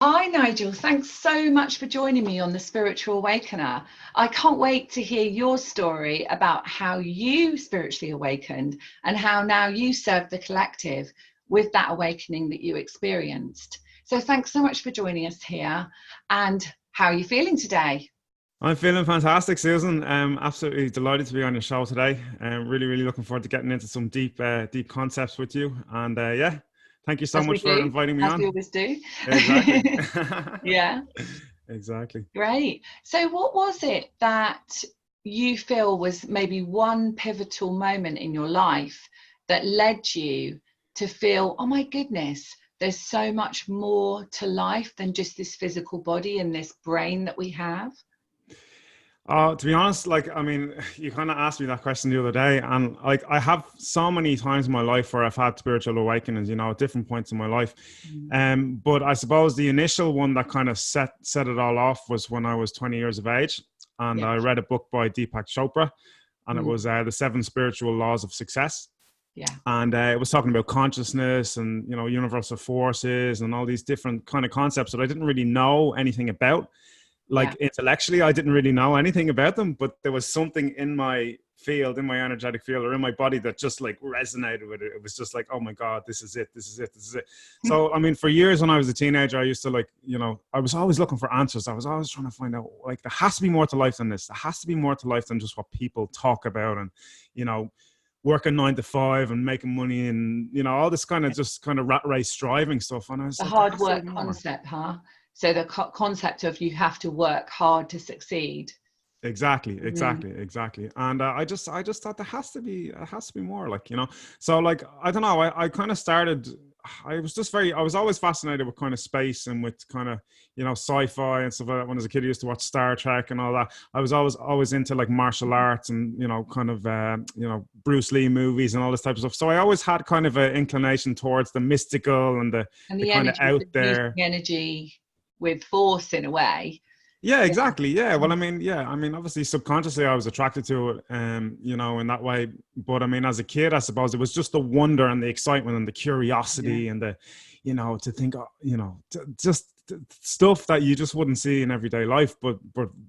Hi, Nigel. Thanks so much for joining me on the Spiritual Awakener. I can't wait to hear your story about how you spiritually awakened and how now you serve the collective with that awakening that you experienced. So thanks so much for joining us here. And how are you feeling today? I'm feeling fantastic, Susan. Absolutely delighted to be on your show today. Really, really looking forward to getting into some deep concepts with you. And yeah, thank you so As we much for do, inviting me as we on. always do. Exactly. Yeah, Exactly. great. So what was it that you feel was maybe one pivotal moment in your life that led you to feel, oh my goodness, there's so much more to life than just this physical body and this brain that we have? To be honest, you kind of asked me that question the other day, and like I have so many times in my life where I've had spiritual awakenings, at different points in my life. Mm. But I suppose the initial one that kind of set it all off was when I was 20 years of age, and Yeah. I read a book by Deepak Chopra, and it Mm. was the Seven Spiritual Laws of Success. Yeah. And it was talking about consciousness and universal forces and all these different kind of concepts that I didn't really know anything about. Yeah. Like intellectually, I didn't really know anything about them, but there was something in my field, in my energetic field, or in my body that just like resonated with it. It was just like, oh my God, this is it, this is it, this is it. So, I mean, for years when I was a teenager, I used to I was always looking for answers. I was always trying to find out, like, there has to be more to life than this. There has to be more to life than just what people talk about and, you know, working 9 to 5 and making money and, all this kind of just kind of rat race striving stuff. And I was The like, there hard has to be work more. concept, huh? So the concept of you have to work hard to succeed. Exactly, Mm. exactly, exactly. And I just thought there has to be more, like, So, like, I don't know. I kind of started. I was always fascinated with kind of space and with kind of sci-fi and stuff like that. When I was a kid, I used to watch Star Trek and all that. I was always into like martial arts and kind of Bruce Lee movies and all this type of stuff. So I always had kind of an inclination towards the mystical and And the the kind of energy, out the using there. energy with force in a way. Yeah, Yeah. exactly. Yeah. Well, I mean, yeah, I mean, obviously subconsciously I was attracted to it, in that way. But I mean, as a kid, I suppose it was just the wonder and the excitement and the Yeah. curiosity and to think, just stuff that you just wouldn't see in everyday life. But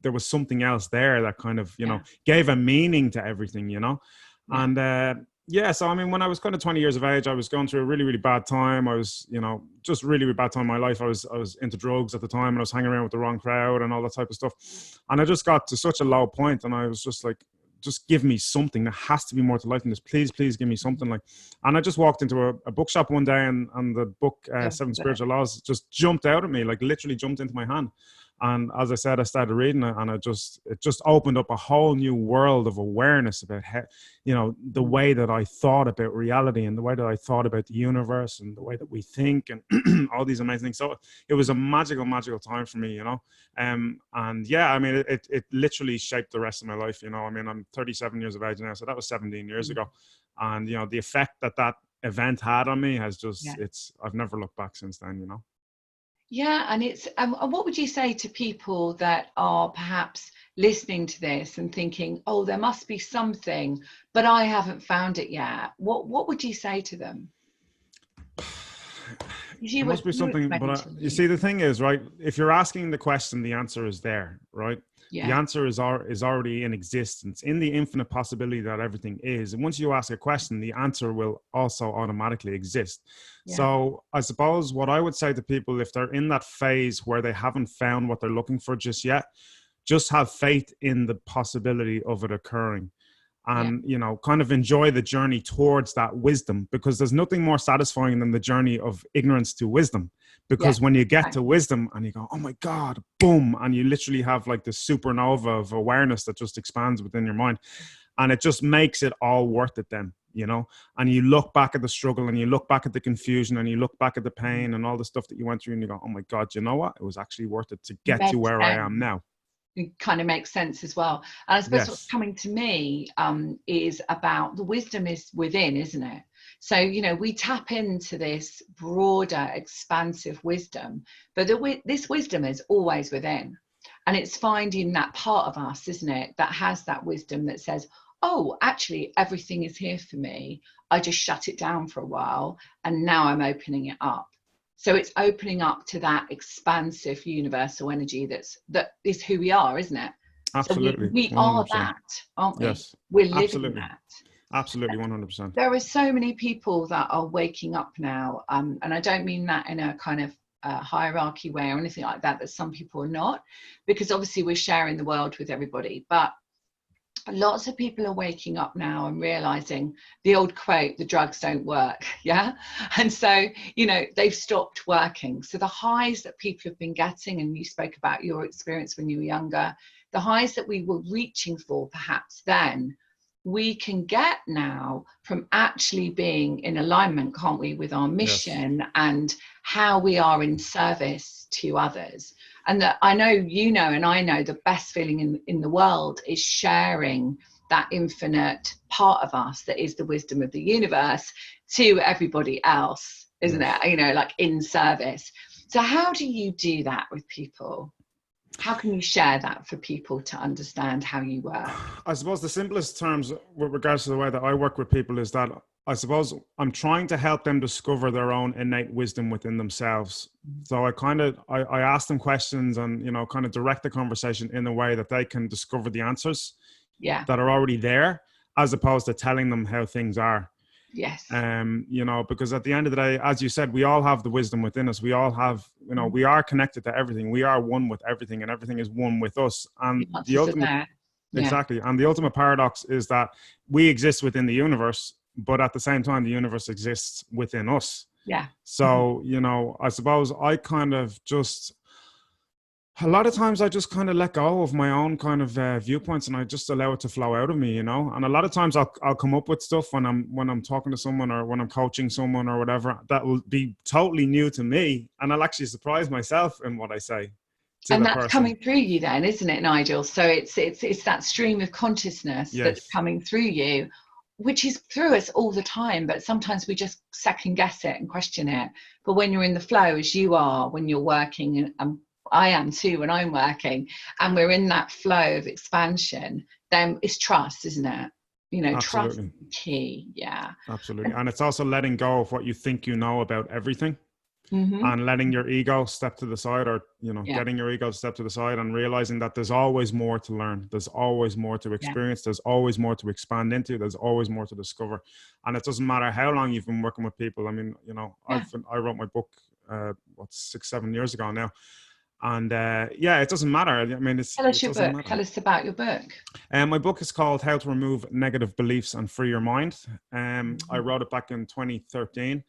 there was something else there that kind of, Yeah. gave a meaning to everything. Yeah. And, yeah, so I mean, when I was kind of 20 years of age, I was going through a really, really bad time. I was, just really, really bad time in my life. I was into drugs at the time, and I was hanging around with the wrong crowd and all that type of stuff. And I just got to such a low point, and I was just like, just give me something. There has to be more to life than this. Please, please give me something. Like, and I just walked into a bookshop one day, and the book Love Seven that. Spiritual Laws just jumped out at me, like literally jumped into my hand. And as I said, I started reading it, and it just opened up a whole new world of awareness about how, the Mm. way that I thought about reality and the way that I thought about the universe and the way that we think and all these amazing things. So it was a magical, magical time for me. And yeah, I mean, it literally shaped the rest of my life. I mean, I'm 37 years of age now, so that was 17 years Mm. ago. And, the effect that event had on me has Yeah. I've never looked back since then. Yeah, and it's and what would you say to people that are perhaps listening to this and thinking, oh, there must be something, but I haven't found it yet? What would you say to them? Because There must be you something, but explained to you me. see, the thing is, right? If you're asking the question, the answer is there, right? The Yeah. answer is already in existence, in the infinite possibility that everything is. And once you ask a question, the answer will also automatically exist. Yeah. So I suppose what I would say to people, if they're in that phase where they haven't found what they're looking for just yet, just have faith in the possibility of it occurring, Yeah. and kind of enjoy the journey towards that wisdom, because there's nothing more satisfying than the journey of ignorance to wisdom. Yeah. Because when you get to Exactly. wisdom and you go, oh my God, boom, and you literally have like this supernova of awareness that just expands within your mind, and it just makes it all worth it then. And you look back at the struggle, and you look back at the confusion, and you look back at the Mm. pain and all the stuff that you went through, and you go, oh my God, you know what, it was actually worth it to get to Makes where I am sense. now. It kind of makes sense as well. And I suppose what's Yes. coming to me is about the wisdom is within, isn't it? So, we tap into this broader, expansive wisdom, but this wisdom is always within. And it's finding that part of us, isn't it, that has that wisdom that says, oh, actually, everything is here for me. I just shut it down for a while, and now I'm opening it up. So it's opening up to that expansive universal energy that is who we are, isn't it? Absolutely. So we 100%. are that, aren't we? Yes. We're living Absolutely. that. Absolutely. 100%. There are so many people that are waking up now, and I don't mean that in a kind of hierarchy way or anything like that, that some people are not, because obviously we're sharing the world with everybody, but lots of people are waking up now and realizing the old quote, the drugs don't work. Yeah. And so, you know, they've stopped working. So the highs that people have been getting, and you spoke about your experience when you were younger, the highs that we were reaching for perhaps then, we can get now from actually being in alignment, can't we, with our mission, yes, and how we are in service to others. And that I know, you know, and I know the best feeling in the world is sharing that infinite part of us that is the wisdom of the universe to everybody else, isn't yes, it? You know, like in service. So how do you do that with people? How can you share that for people to understand how you work? I suppose the simplest terms with regards to the way that I work with people is that I suppose I'm trying to help them discover their own innate wisdom within themselves. So I ask them questions and, you know, kind of direct the conversation in a way that they can discover the answers that are already there, as opposed to telling them how things are. Yes. You know, because at the end of the day, as you said, we all have the wisdom within us. We all have, you know, we are connected to everything. We are one with everything, and everything is one with us. And the ultimate, exactly. And the ultimate paradox is that we exist within the universe, but at the same time, the universe exists within us. Yeah. So, you know, I suppose I kind of just, a lot of times I just kind of let go of my own kind of viewpoints, and I just allow it to flow out of me, you know. And a lot of times I'll come up with stuff when I'm talking to someone or when I'm coaching someone or whatever that will be totally new to me, and I'll actually surprise myself in what I say. And that's coming through you then, isn't it, Nigel? So it's that stream of consciousness that's coming through you, which is through us all the time, but sometimes we just second guess it and question it. But when you're in the flow, as you are, when you're working, and I am too when I'm working, and we're in that flow of expansion, then it's trust, isn't it? You know, absolutely. Trust is key. Yeah, absolutely. And it's also letting go of what you think you know about everything. Mm-hmm. And letting your ego step to the side, or, you know, getting your ego to step to the side and realizing that there's always more to learn. There's always more to experience. There's always more to expand into. There's always more to discover. And it doesn't matter how long you've been working with people. I mean, you know, I wrote my book, 6-7 years ago now. And it doesn't matter. I mean, tell us your book. Matter. Tell us about your book. My book is called How to Remove Negative Beliefs and Free Your Mind. I wrote it back in 2013.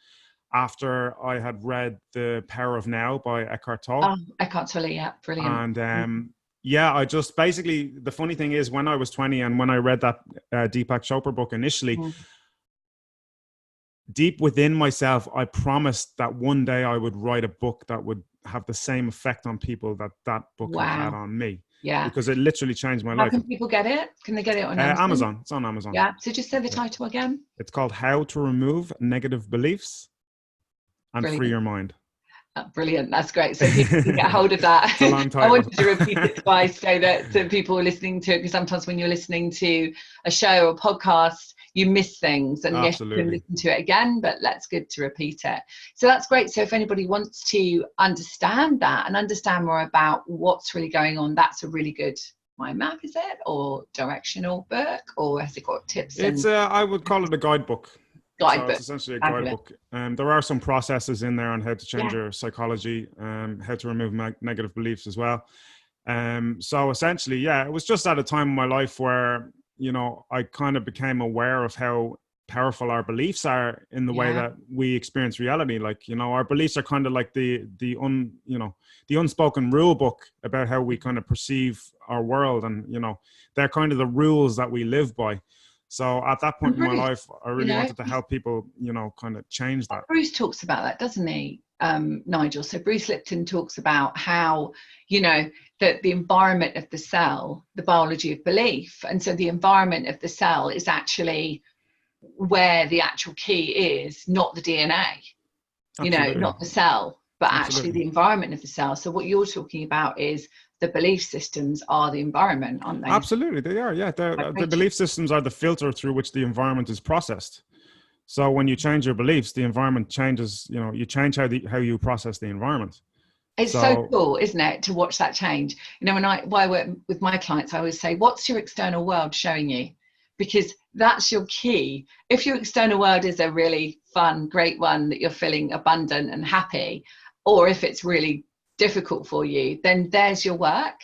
After I had read The Power of Now by Eckhart Tolle. Oh, Eckhart Tolle, yeah, brilliant. And I just basically, the funny thing is, when I was 20 and when I read that Deepak Chopra book initially, deep within myself, I promised that one day I would write a book that would have the same effect on people that book had on me. Yeah. Because it literally changed my life. How can people get it? Can they get it on Amazon? It's on Amazon. Yeah. So just say the title again. It's called How to Remove Negative Beliefs and Free Your Mind. Brilliant. That's great. So people can get hold of that. It's a long title. I wanted to repeat it twice so that people are listening to it, because sometimes when you're listening to a show or podcast, you miss things, and yes, you can listen to it again, but that's good to repeat it. So that's great. So if anybody wants to understand that and understand more about what's really going on, that's a really good mind map, is it? Or directional book, or has it got tips? It's I would call it a guidebook. So it's essentially a guidebook. There are some processes in there on how to change your psychology, how to remove negative beliefs as well. So essentially, it was just at a time in my life where, you know, I kind of became aware of how powerful our beliefs are in the way that we experience reality. Like, you know, our beliefs are kind of like the unspoken rule book about how we kind of perceive our world, and, you know, they're kind of the rules that we live by. So at that point in my life, I really wanted to help people, you know, kind of change that. Bruce talks about that, doesn't he, Nigel? So Bruce Lipton talks about how, you know, that the environment of the cell, the biology of belief. And so the environment of the cell is actually where the actual key is, not the DNA, you know, not the cell, but actually the environment of the cell. So what you're talking about is the belief systems are the environment, aren't they? Absolutely, they are. Yeah, the belief systems are the filter through which the environment is processed. So when you change your beliefs, the environment changes. You know, you change how you process the environment. It's so So cool, isn't it, to watch that change? You know, when I work with my clients, I always say, what's your external world showing you? Because that's your key. If your external world is a really fun, great one that you're feeling abundant and happy, or if it's really difficult for you, then there's your work.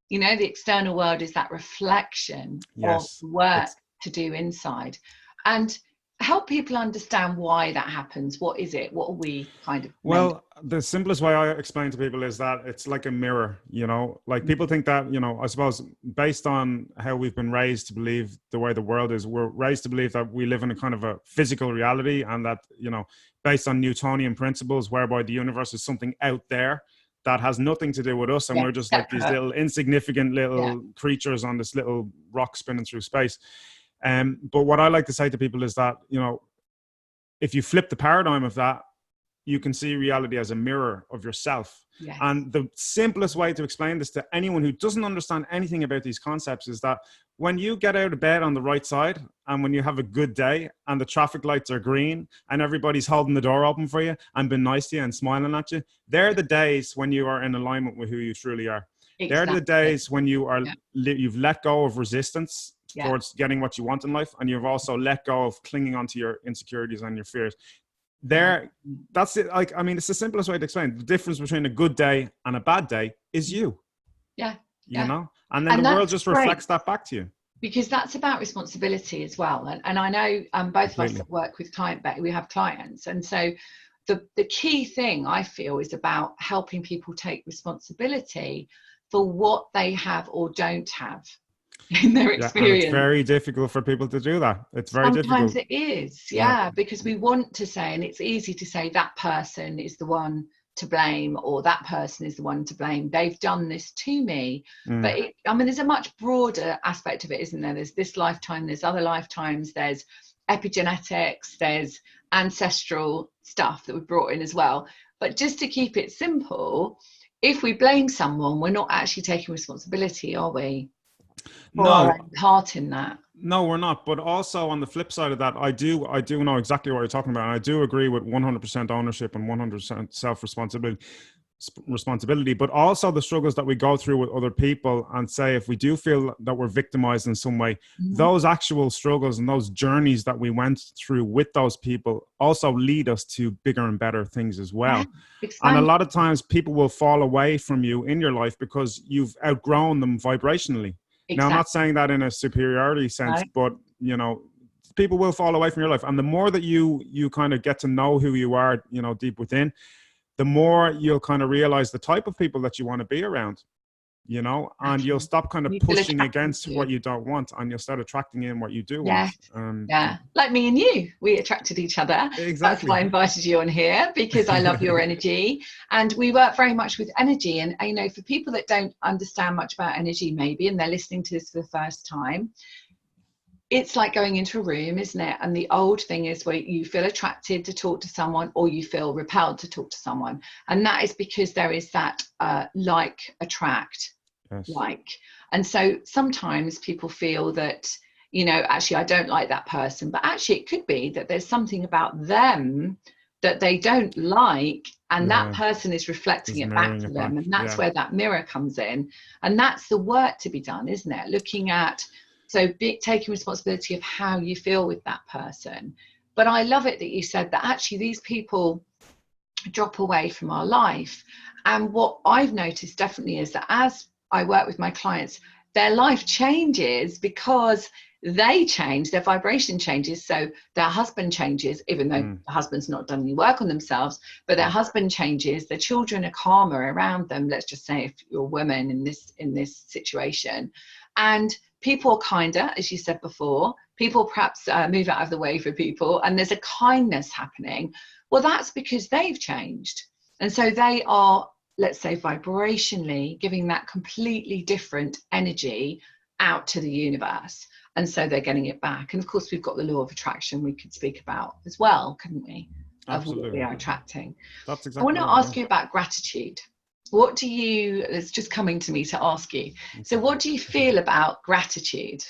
You know, the external world is that reflection of yes, work it's to do inside. And help people understand why that happens. What is it? What are we kind of made? well, the simplest way I explain to people is that it's like a mirror, you know, like people think that, you know, I suppose based on how we've been raised to believe the way the world is, we're raised to believe that we live in a kind of a physical reality, and that, you know, based on Newtonian principles, whereby the universe is something out there that has nothing to do with us. And Yeah, we're just like these separate. little insignificant Yeah, little creatures on this little rock spinning through space. But what I like to say to people is that, you know, if you flip the paradigm of that, you can see reality as a mirror of yourself. yes, And the simplest way to explain this to anyone who doesn't understand anything about these concepts is that when you get out of bed on the right side, and when you have a good day and the traffic lights are green and everybody's holding the door open for you and being nice to you and smiling at you, they're the days when you are in alignment with who you truly are. They're the exactly. days when you are, Yeah, you've let go of resistance yeah. towards getting what you want in life, and you've also let go of clinging onto your insecurities and your fears. Yeah, There, that's it. Like, I mean, it's the simplest way to explain. The difference between a good day and a bad day is you, yeah, you yeah. know, and then the And world that's just great reflects that back to you. because that's about responsibility as well. And I know both of us Completely. that work with we have clients. And so the key thing I feel is about helping people take responsibility for what they have or don't have in their Yeah. And it's experience. very difficult for people to do that. It's very Sometimes difficult. it is, Yeah. yeah, because we want to say, and it's easy to say that person is the one to blame, or that person is the one to blame. They've done this to me. But Mm. I mean, there's a much broader aspect of it, isn't there? There's this lifetime, there's other lifetimes, there's epigenetics, there's ancestral stuff that we brought in as well. But just to keep it simple, if we blame someone, we're not actually taking responsibility, are we, for our No, own part in that? no, we're not. But also on the flip side of that, I do know exactly what you're talking about. And I do agree with 100% ownership and 100% responsibility, but also the struggles that we go through with other people. And say, if we do feel that we're victimized in some way, Mhm. those actual struggles and those journeys that we went through with those people also lead us to bigger and better things as Yeah, well. And a expand. lot of times people will fall away from you in your life because you've outgrown them vibrationally. Now, I'm not Exactly. saying that in a superiority sense, No? but, you know, people will fall away from your life. And the more that you kind of get to know who you are, you know, deep within, the more you'll kind of realize the type of people that you want to be around, you know, and you'll Exactly. stop kind of You feel pushing attracted against to. what you don't want, and you'll start attracting in what you do want. Yes. Yeah. Like me and you, we attracted each other. That's why I Exactly. invited you on here, because I love your energy. And we work very much with energy. And, you know, for people that don't understand much about energy, maybe, and they're listening to this for the first time, it's like going into a room, isn't it? And the old thing is where you feel attracted to talk to someone, or you feel repelled to talk to someone. And that is because there is that like, attract, Yes. like. And so sometimes people feel that, you know, actually I don't like that person, but actually it could be that there's something about them that they don't like, and that Yeah. person is reflecting Just it back mirroring to it them. back. And that's Yeah. where that mirror comes in. And that's the work to be done, isn't it? Looking at, so taking responsibility of how you feel with that person. But I love it that you said that actually these people drop away from our life. And what I've noticed definitely is that as I work with my clients, their life changes because they change, their vibration changes. So their husband changes, even though Mm. the husband's not done any work on themselves, but their Yeah. husband changes, their children are calmer around them. Let's just say if you're a woman in this situation, and people are kinder, as you said before, people perhaps move out of the way for people, and there's a kindness happening. Well, that's because they've changed. And so they are, let's say, vibrationally giving that completely different energy out to the universe. And so they're getting it back. And of course, we've got the law of attraction we could speak about as well, couldn't we? Of what we Absolutely. are attracting. That's I want exactly to right. ask you about gratitude. What do you, it's just coming to me to ask you. Yeah. So, Okay. what do you feel about gratitude?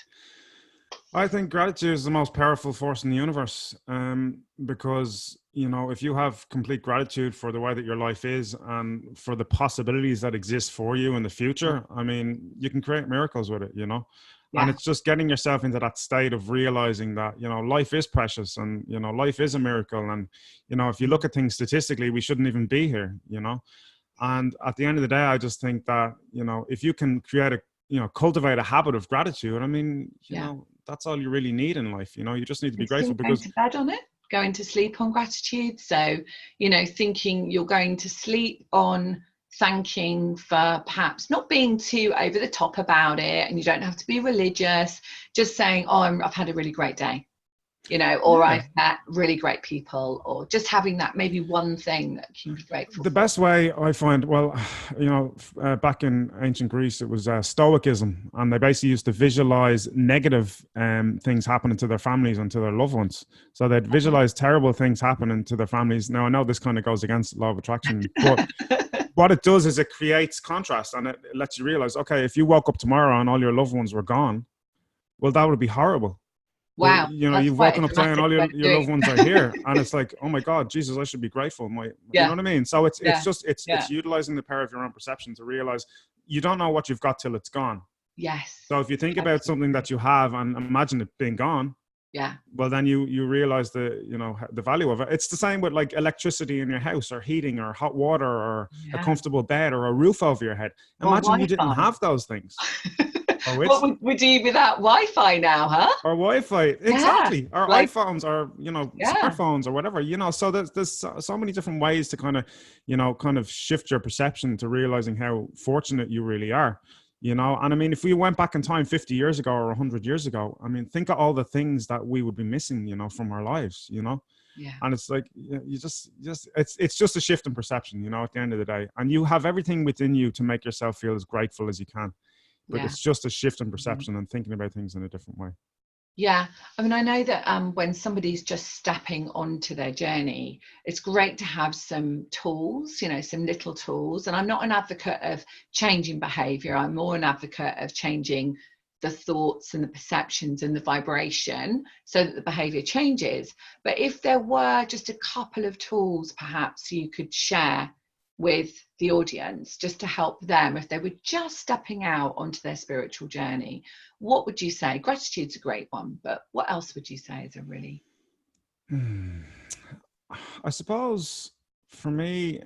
I think gratitude is the most powerful force in the universe, because, you know, if you have complete gratitude for the way that your life is and for the possibilities that exist for you in the future, I mean, you can create miracles with it, you know. And Yeah. it's just getting yourself into that state of realizing that, you know, life is precious and, you know, life is a miracle. And, you know, if you look at things statistically, we shouldn't even be here, you know. And at the end of the day, I just think that, you know, if you can create a, you know, cultivate a habit of gratitude, I mean, you Yeah. know, that's all you really need in life. You know, you just need to be And still grateful going because to bed on it, going to sleep on gratitude. So, you know, thinking you're going to sleep on thanking for perhaps not being too over the top about it, and you don't have to be religious, just saying, oh, I've had a really great day, you know, or yeah, I've met really great people, or just having that maybe one thing that you can be grateful the for. best way I find, well, you know, back in ancient Greece, it was Stoicism, and they basically used to visualize negative things happening to their families and to their loved ones. So they'd visualize terrible things happening to their families. Now, I know this kind of goes against law of attraction, but what it does is it creates contrast, and it lets you realize, okay, if you woke up tomorrow and all your loved ones were gone, well, that would be horrible. But, Wow, you know, that's you've quite a woken up today and dramatic all way your, of your doing loved ones are here, and it's like, oh my God, Jesus, I should be grateful. You know yeah, what I mean? So it's yeah, just yeah, it's utilizing the power of your own perception to realize you don't know what you've got till it's gone. yes, So if you think about totally something agree. that you have and imagine it being gone, Yeah, well, then you realize the, you know, the value of it. It's the same with like electricity in your house or heating or hot water or a yeah, comfortable bed or a roof over your head. or Imagine you didn't Wi-Fi. have those things. Or What which? would we do without Wi-Fi now, huh? Or Wi-Fi, Yeah, exactly. Or like, iPhones, or, you know, yeah, smartphones, or whatever. You know, so there's so many different ways to kind of, you know, kind of shift your perception to realizing how fortunate you really are. You know, and I mean, if we went back in time 50 years ago or 100 years ago, I mean, think of all the things that we would be missing, you know, from our lives. You know, yeah, and it's like you just it's just a shift in perception. You know, at the end of the day, and you have everything within you to make yourself feel as grateful as you can. But yeah. it's just a shift in Mhm. perception and thinking about things in a different way. Yeah, I mean, I know that when somebody's just stepping onto their journey, it's great to have some tools, you know, some little tools. And I'm not an advocate of changing behavior. I'm more an advocate of changing the thoughts and the perceptions and the vibration so that the behavior changes. But if there were just a couple of tools perhaps you could share with the audience just to help them if they were just stepping out onto their spiritual journey, what would you say? Gratitude's a great one, but what else would you say is a really Hmm. I suppose for me,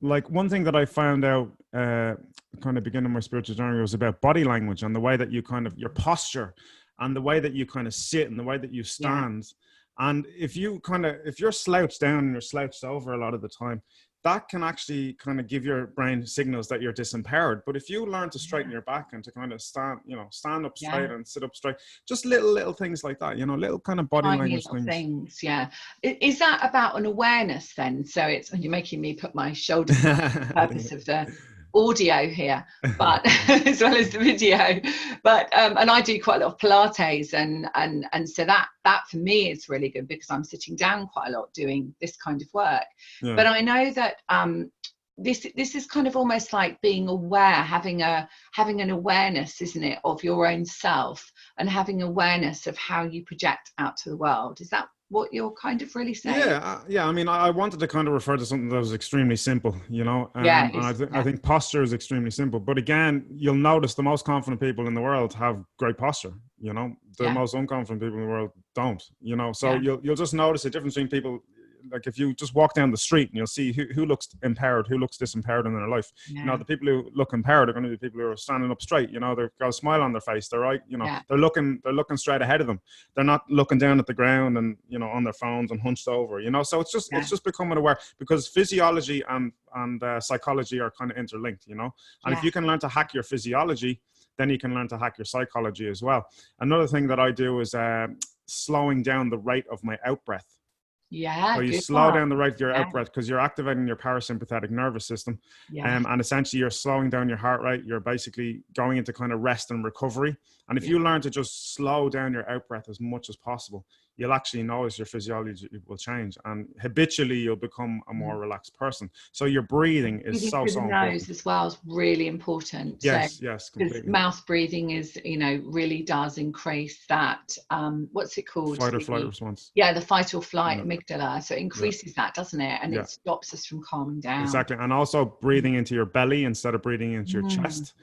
like one thing that I found out kind of beginning my spiritual journey was about body language and the way that you kind of your posture and the way that you kind of sit and the way that you yeah, stand. And if you kind of if you're slouched down and you're slouched over a lot of the time, that can actually kind of give your brain signals that you're disempowered. But if you learn to straighten yeah, your back and to kind of stand, you know, stand up straight yeah. and sit up straight, just little things like that, you know, little kind of body Tiny language little things. things, yeah. Is that about an awareness then? So it's, you're making me put my shoulders down for the purpose of the audio here, but as well as the video. But and I do quite a lot of Pilates, and so that for me is really good because I'm sitting down quite a lot doing this kind of work. Yeah. But I know that this is kind of almost like being aware, having an awareness, isn't it, of your own self and having awareness of how you project out to the world. Is that what you're kind of really saying? Yeah, yeah. I mean, I wanted to kind of refer to something that was extremely simple, you know, Yeah, and it's I yeah, think posture is extremely simple. But again, you'll notice the most confident people in the world have great posture. You know, the yeah, most unconfident people in the world don't. You know, so yeah, you'll just notice a difference between people. Like if you just walk down the street and you'll see who looks empowered, who looks disempowered in their life. You know, yeah, the people who look empowered are going to be people who are standing up straight. You know, they've got a smile on their face. They're right. You know, yeah, they're looking straight ahead of them. They're not looking down at the ground and, you know, on their phones and hunched over. You know, so yeah, it's just becoming aware because physiology and psychology are kind of interlinked. You know, and if yeah, you can learn to hack your physiology, then you can learn to hack your psychology as well. Another thing that I do is slowing down the rate of my out breath. yeah. So you Good slow one. down the rate of your Yeah, out breath because you're activating your parasympathetic nervous system. yeah, And essentially you're slowing down your heart rate. You're basically going into kind of rest and recovery. And if yeah, you learn to just slow down your out breath as much as possible, you'll actually notice your physiology will change, and habitually you'll become a more relaxed person. So your breathing is Breathing so through the important. nose as well is really important. Yes, So, yes, because completely. mouth breathing is, really does increase that, what's it called? Fight or flight response. Yeah, the fight or flight Yeah, amygdala. So it yeah, increases that, doesn't it? And yeah. it stops us from calming down. Exactly. And also breathing into your belly instead of breathing into your Mm. chest.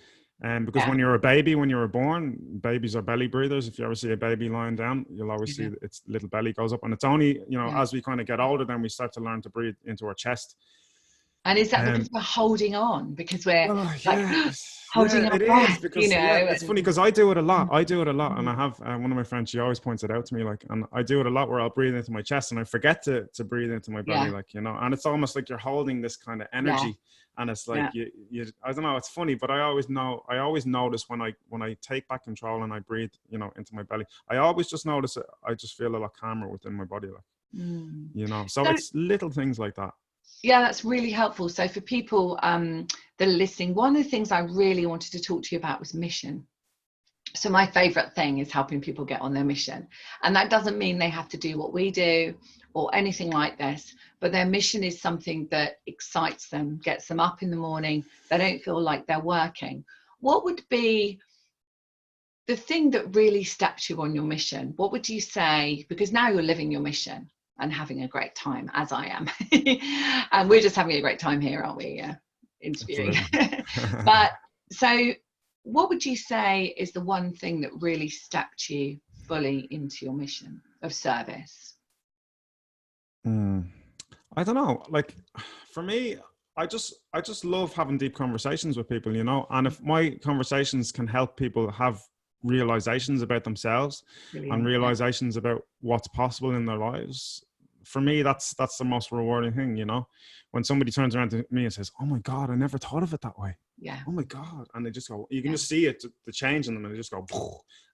Because Yeah, when you're a baby, when you're born, babies are belly breathers. If you ever see a baby lying down, you'll always see yeah, its little belly goes up. And it's only, yeah. as we kind of get older, then we start to learn to breathe into our chest. And is that because Um, we're holding on? Because we're well, like yeah, holding our it is, breath, because it's funny and because I do it a lot. I do it a lot, and I mm, have one of my friends. She always points it out to me, like, and I do it a lot where I'll breathe into my chest and I forget to breathe into my belly, yeah, like, and it's almost like you're holding this kind of yeah, energy, and it's like yeah. you I don't know. It's funny, but I always notice when I take back control and I breathe, into my belly. I always just notice it. I just feel a lot calmer within my body, like, Mm. So So it's little things like that. yeah, that's really helpful. So for people that are listening, one of the things I really wanted to talk to you about was mission. So my favorite thing is helping people get on their mission. And that doesn't mean they have to do what we do or anything like this, but their mission is something that excites them, gets them up in the morning. They don't feel like they're working. What would be the thing that really stepped you on your mission? What would you say? Because now you're living your mission and having a great time, as I am. And we're just having a great time here, aren't we? Interviewing. Absolutely. But so what would you say is the one thing that really stepped you fully into your mission of service? I don't know. Like, for me, I just love having deep conversations with people, and if my conversations can help people have realizations about themselves and Brilliant. Yeah. realizations about what's possible in their lives, for me, that's the most rewarding thing. When somebody turns around to me and says, "Oh my God, I never thought of it that way. Yeah. Oh my God." And they just go, you can Yeah. just see it, the change in them, and they just go,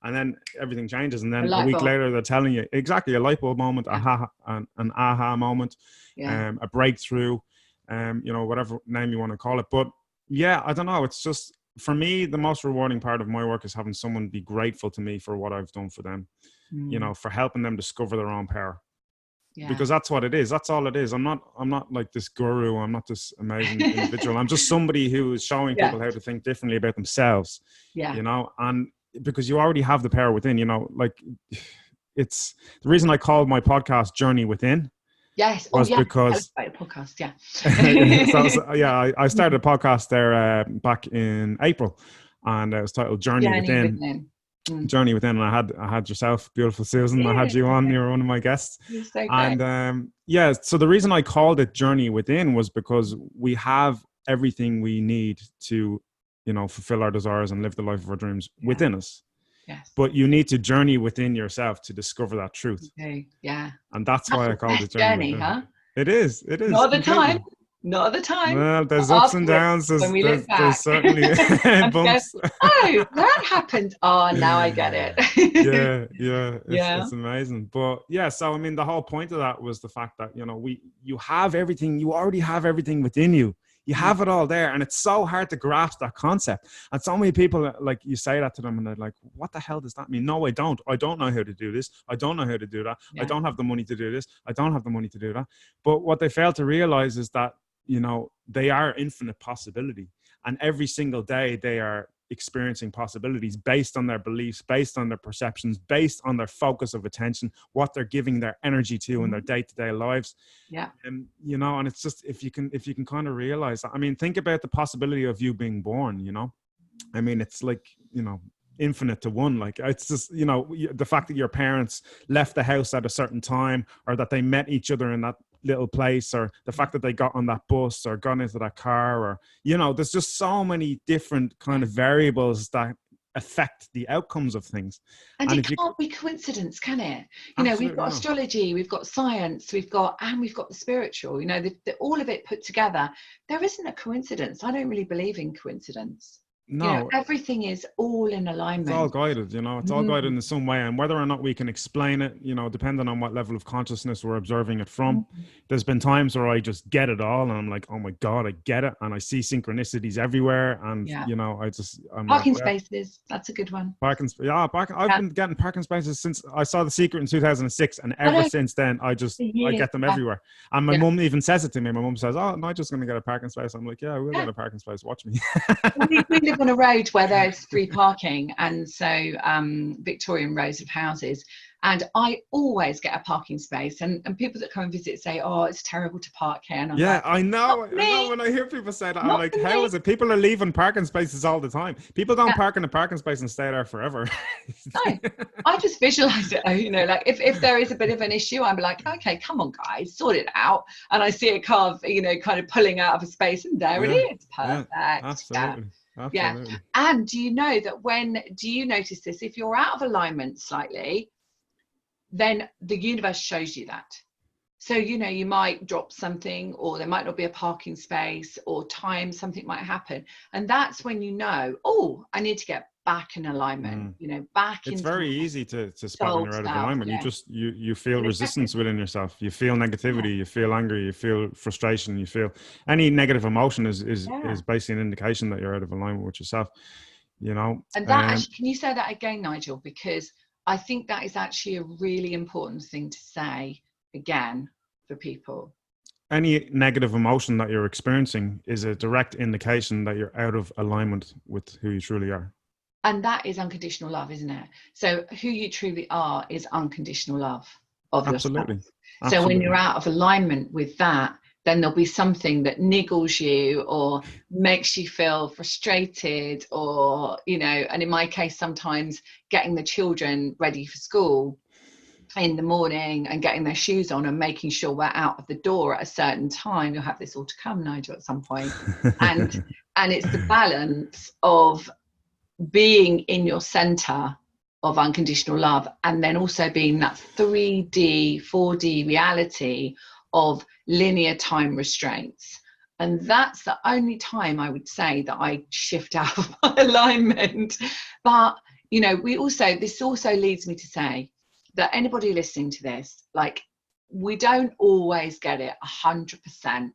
and then everything changes. And A then a light week bulb. later, they're telling you exactly a light bulb moment, Yeah. an aha moment, Yeah. a breakthrough, whatever name you want to call it. But yeah, I don't know. It's just, for me, the most rewarding part of my work is having someone be grateful to me for what I've done for them, Mm. for helping them discover their own power. Yeah. Because that's what it is. That's all it is. I'm not like this guru. I'm not this amazing individual. I'm just somebody who is showing Yeah. people how to think differently about themselves, Yeah. and because you already have the power within, like, it's the reason I called my podcast Journey Within. Yes. Was because about your podcast. Yeah. so yeah, I started a podcast there back in April, and it was titled Journey Within. Journey Within, and I had yourself, beautiful Susan. I had you on. You were one of my guests. You're so great. And yeah, so the reason I called it Journey Within was because we have everything we need to, fulfill our desires and live the life of our dreams within us. Yes. But you need to journey within yourself to discover that truth. Okay. Yeah. And that's why I called it Journey Within. Huh? It is. Not at the completely. time. Not at the time. Well, there's ups and downs. When we look back. There's certainly bumps. Oh, that happened. Oh, now I get it. Yeah. It's amazing. But yeah, so I mean, the whole point of that was the fact that, you have everything. You already have everything within you. You have it all there, and it's so hard to grasp that concept. And so many people, like, you say that to them, and they're like, "What the hell does that mean?" No, I don't. I don't know how to do this. I don't know how to do that. Yeah. I don't have the money to do this. I don't have the money to do that. But what they fail to realize is that, they are infinite possibility, and every single day they are experiencing possibilities based on their beliefs, based on their perceptions, based on their focus of attention, what they're giving their energy to in their day-to-day lives. Yeah. And and it's just, if you can kind of realize that, I mean, think about the possibility of you being born. I mean, it's like, infinite to one. Like, it's just, the fact that your parents left the house at a certain time, or that they met each other in that little place, or the fact that they got on that bus or got into that car, or there's just so many different kind of variables that affect the outcomes of things. And it can't be coincidence, can it? We've got astrology, we've got science, we've got the spiritual, all of it put together. There isn't a coincidence. I don't really believe in coincidence. No, everything is all in it's all alignment. guided, it's all guided in some way. And whether or not we can explain it, depending on what level of consciousness we're observing it from. There's been times where I just get it all and I'm like, oh my God, I get it. And I see synchronicities everywhere. And, I'm like, Parking yeah. spaces, that's a good one. I've been getting parking spaces since I saw The Secret in 2006. And ever since then, I get them everywhere. And my mum even says it to me. My mum says, oh, Nigel's going to get a parking space. I'm like, yeah, we'll get a parking space. Watch me. we live on a road where there's free parking, and so Victorian rows of houses, and I always get a parking space, and people that come and visit say, oh, it's terrible to park here, and I'm like, I know when I hear people say that, I'm like, how is it? People are leaving parking spaces all the time. People don't park in a parking space and stay there forever. No, I just visualize it, like if there is a bit of an issue, I'm like, okay, come on guys, sort it out. And I see a car, kind of pulling out of a space, and there it is. Perfect. Absolutely. Yeah. And do you know that do you notice this? If you're out of alignment slightly, then the universe shows you that. So, you might drop something, or there might not be a parking space, or something might happen. And that's when oh, I need to get back in alignment, It's very easy to spot when you're out of alignment. You feel resistance within yourself. You feel negativity, you feel anger, you feel frustration, you feel any negative emotion is basically an indication that you're out of alignment with yourself, And that can you say that again, Nigel? Because I think that is actually a really important thing to say again for people. Any negative emotion that you're experiencing is a direct indication that you're out of alignment with who you truly are. And that is unconditional love, isn't it? So who you truly are is unconditional love of yourself. So when you're out of alignment with that, then there'll be something that niggles you or makes you feel frustrated, or, and in my case, sometimes getting the children ready for school in the morning and getting their shoes on and making sure we're out of the door at a certain time. You'll have this all to come, Nigel, at some point. And it's the balance of being in your center of unconditional love, and then also being that 3D, 4D reality of linear time restraints. And that's the only time I would say that I shift out of my alignment. But, this also leads me to say that anybody listening to this, we don't always get it 100%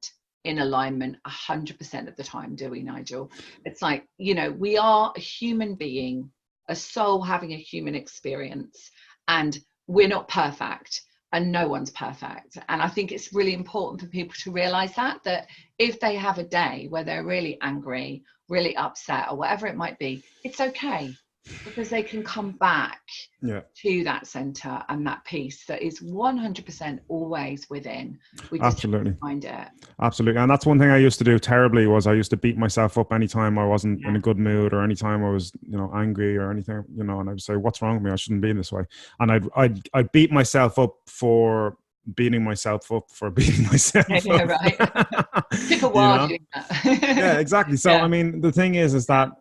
in alignment 100% of the time, do we, Nigel? It's like, we are a human being, a soul having a human experience, and we're not perfect, and no one's perfect. And I think it's really important for people to realize that if they have a day where they're really angry, really upset, or whatever it might be, it's okay, because they can come back to that center and that peace that is 100% always within. We just have to find it. Absolutely. And that's one thing I used to do terribly, was I used to beat myself up anytime I wasn't in a good mood, or anytime I was, angry or anything, and I would say, what's wrong with me? I shouldn't be this way. And I'd beat myself up for beating myself up for beating myself up. Right. Took a while doing that. Yeah, exactly. So, I mean, the thing is that,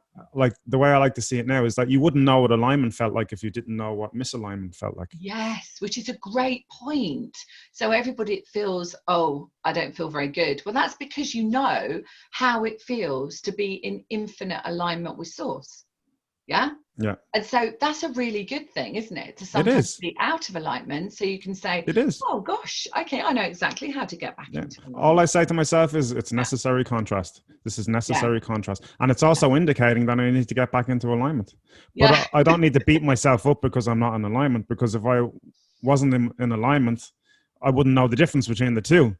the way I like to see it now is that you wouldn't know what alignment felt like if you didn't know what misalignment felt like. Yes, which is a great point. So everybody feels, oh, I don't feel very good. Well, that's because you know how it feels to be in infinite alignment with source. Yeah. And so that's a really good thing, isn't it? To sometimes be out of alignment, so you can say, it is. Oh gosh, okay, I know exactly how to get back into alignment. All I say to myself is, it's necessary contrast. This is necessary contrast. And it's also indicating that I need to get back into alignment. But I don't need to beat myself up because I'm not in alignment, because if I wasn't in alignment, I wouldn't know the difference between the two.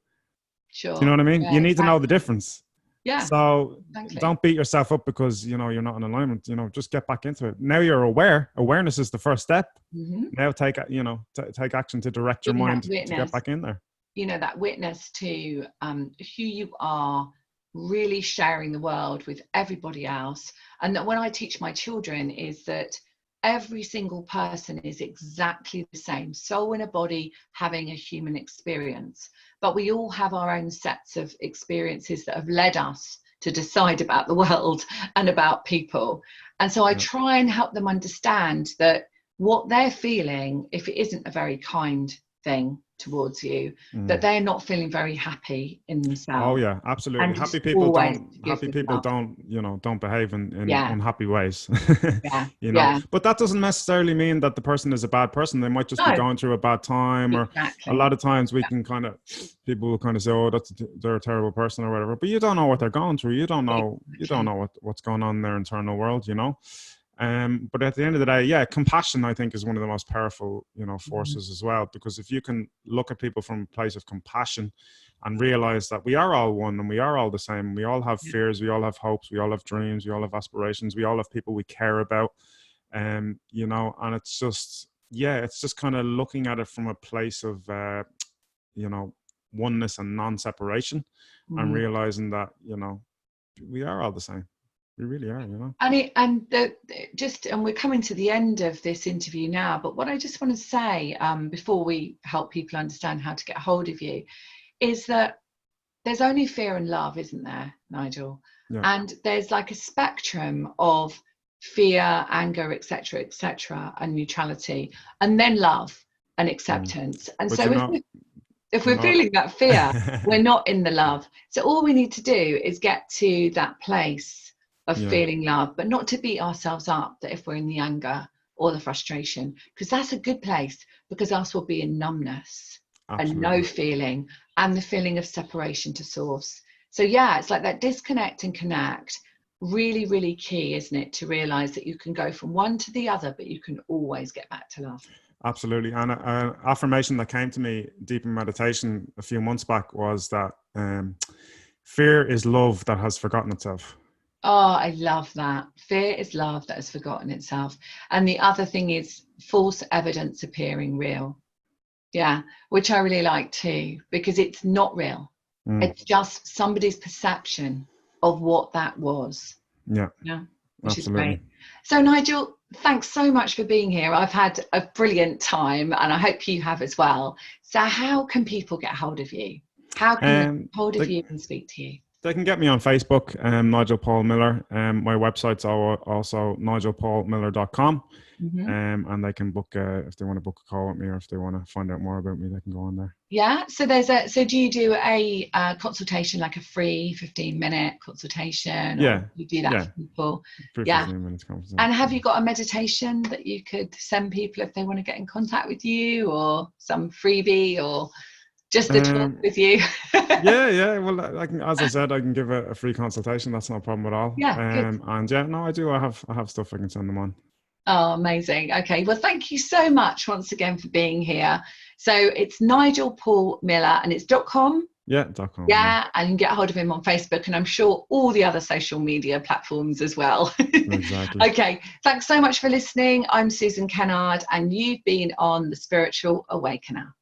Sure. Do you know what I mean? You need to know the difference. Yeah. So don't beat yourself up because you're not in alignment. Just get back into it. Now you're aware. Awareness is the first step. Now take action to direct your mind to get back in there. That witness to who you are, really sharing the world with everybody else. And that when I teach my children is that every single person is exactly the same, soul in a body having a human experience, but we all have our own sets of experiences that have led us to decide about the world and about people. And so I try and help them understand that what they're feeling, if it isn't a very kind thing towards you, that they're not feeling very happy in themselves. Oh yeah, absolutely. And Happy just people always don't give happy them people love. don't, you know, don't behave in Yeah. unhappy ways. Yeah. You know, Yeah. but that doesn't necessarily mean that the person is a bad person. They might just be No. going through a bad time, or Exactly. a lot of times we can kind of, people will kind of say, oh, they're a terrible person or whatever, but you don't know what they're going through. You don't know what's going on in their internal world, you know. But at the end of the day, yeah, compassion, I think, is one of the most powerful, you know, forces as well. Because if you can look at people from a place of compassion and realize that we are all one and we are all the same, we all have fears, we all have hopes, we all have dreams, we all have aspirations, we all have people we care about, you know, and it's just, yeah, it's just kind of looking at it from a place of, you know, oneness and non-separation, and realizing that, you know, we are all the same. We really are, you know. And we're coming to the end of this interview now, but what I just want to say, before we help people understand how to get hold of you, is that there's only fear and love, isn't there, Nigel? Yeah. And there's like a spectrum of fear, anger, etc., and neutrality, and then love and acceptance. And but so if we're feeling that fear, we're not in the love. So all we need to do is get to that place of feeling love, but not to beat ourselves up that if we're in the anger or the frustration, because that's a good place, because else we'll be in numbness. Absolutely. And no feeling, and the feeling of separation to source. So yeah, it's like that disconnect and connect. Really, really key, isn't it, to realize that you can go from one to the other, but you can always get back to love. Absolutely. And an affirmation that came to me deep in meditation a few months back was that fear is love that has forgotten itself. Oh, I love that. Fear is love that has forgotten itself. And the other thing is false evidence appearing real. Yeah, which I really like too, because it's not real. It's just somebody's perception of what that was. Yeah. Yeah, which absolutely. is great. So Nigel, thanks so much for being here. I've had a brilliant time, and I hope you have as well. So how can people get hold of you? How can they get hold of you and speak to you? They can get me on Facebook, Nigel Paul Miller. My website's also nigelpaulmiller.com. And they can book, if they want to book a call with me, or if they want to find out more about me, they can go on there. Yeah. So so do you do a consultation, like a free 15-minute consultation? Yeah. You do that for people? Free 15 minutes consultation. And have you got a meditation that you could send people if they want to get in contact with you, or some freebie, or just to talk with you? yeah. Well, I can, as I said, I can give a free consultation. That's no problem at all. Yeah. And yeah, no, I do. I have stuff I can send them on. Oh, amazing. Okay. Well, thank you so much once again for being here. So it's Nigel Paul Miller, and it's .com. Yeah, .com. Yeah, and you can get hold of him on Facebook, and I'm sure all the other social media platforms as well. Exactly. Okay. Thanks so much for listening. I'm Susan Kennard, and you've been on The Spiritual Awakener.